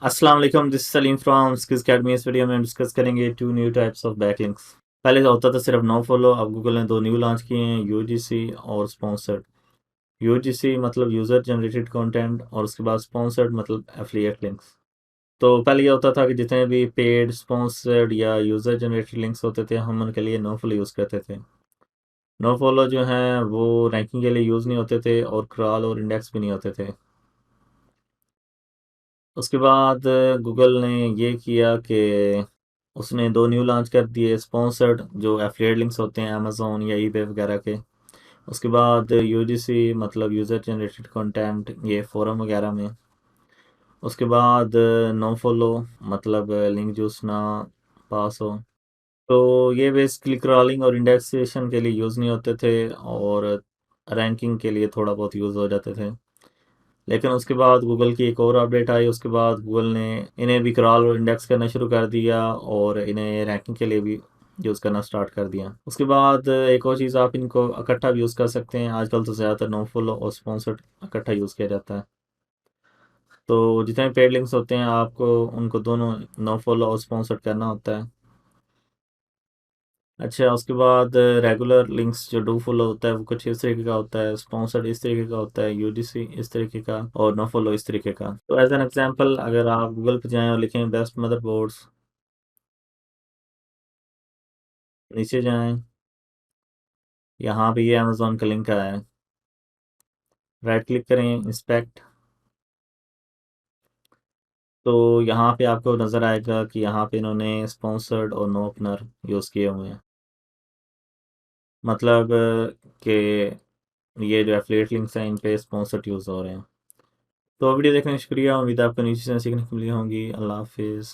अस्सलाम वालेकुम, this is Salim from skills academy. इस वीडियो में हम डिस्कस करेंगे two new types of backlinks. पहले होता था सिर्फ नो फॉलो, अब गूगल ने दो न्यू लॉन्च किए हैं, यूजीसी और स्पॉन्सर्ड। यूजीसी मतलब यूजर जनरेटेड कंटेंट और उसके बाद स्पॉन्सर्ड मतलब एफिलिएट लिंक्स। तो पहले ये होता था कि जितने भी पेड स्पॉन्सर्ड या यूजर जनरेटेड लिंक्स होते थे हम उनके लिए नो फॉलो यूज़ करते थे। नो फॉलो जो हैं वो रैंकिंग के लिए यूज़ नहीं होते थे और क्रॉल और इंडेक्स भी नहीं होते थे। उसके बाद गूगल ने ये किया कि उसने दो न्यू लॉन्च कर दिए, स्पॉन्सर्ड जो एफिलिएट लिंक्स होते हैं अमेज़न या ईबे वगैरह के। उसके बाद यूजीसी मतलब यूज़र जनरेटेड कंटेंट, ये फोरम वगैरह में। उसके बाद नो फॉलो मतलब लिंक जूस ना पास हो। तो ये बेसिकली क्रॉलिंग और इंडेक्सेशन के लिए यूज़ नहीं होते थे और रैंकिंग के लिए थोड़ा बहुत यूज़ हो जाते थे। लेकिन उसके बाद गूगल की एक और अपडेट आई, उसके बाद गूगल ने इन्हें भी क्रॉल और इंडेक्स करना शुरू कर दिया और इन्हें रैंकिंग के लिए भी यूज़ करना स्टार्ट कर दिया। उसके बाद एक और चीज़, आप इनको इकट्ठा भी यूज़ कर सकते हैं। आजकल तो ज़्यादातर नो फॉलो और स्पॉन्सर्ड इकट्ठा यूज़ किया जाता है। तो जितने पेड लिंक्स होते हैं आपको उनको दोनों नो फॉलो और स्पॉन्सर्ड करना होता है। अच्छा, उसके बाद रेगुलर लिंक्स जो डू फॉलो होता है वो कुछ इस तरीके का होता है, स्पॉन्सर्ड इस तरीके का होता है, यूजीसी इस तरीके का और नो फॉलो इस तरीके का। तो एज एन एग्जांपल अगर आप गूगल पे जाएं और लिखें बेस्ट मदरबोर्ड्स, नीचे जाएं, यहाँ पे ये अमेजोन का लिंक आया है, राइट क्लिक करें, इंस्पेक्ट। तो यहाँ पे आपको नज़र आएगा कि यहाँ पे इन्होंने स्पॉन्सर्ड और नो ओपनर यूज़ किए हुए हैं। मतलब कि ये जो एफिलिएट लिंक्स हैं इन पे स्पॉन्सर्ड यूज़ हो रहे हैं। तो वीडियो देखने का शुक्रिया, उम्मीद है आपको नीचे से सीखने को मिली होंगी। अल्लाह हाफिज़।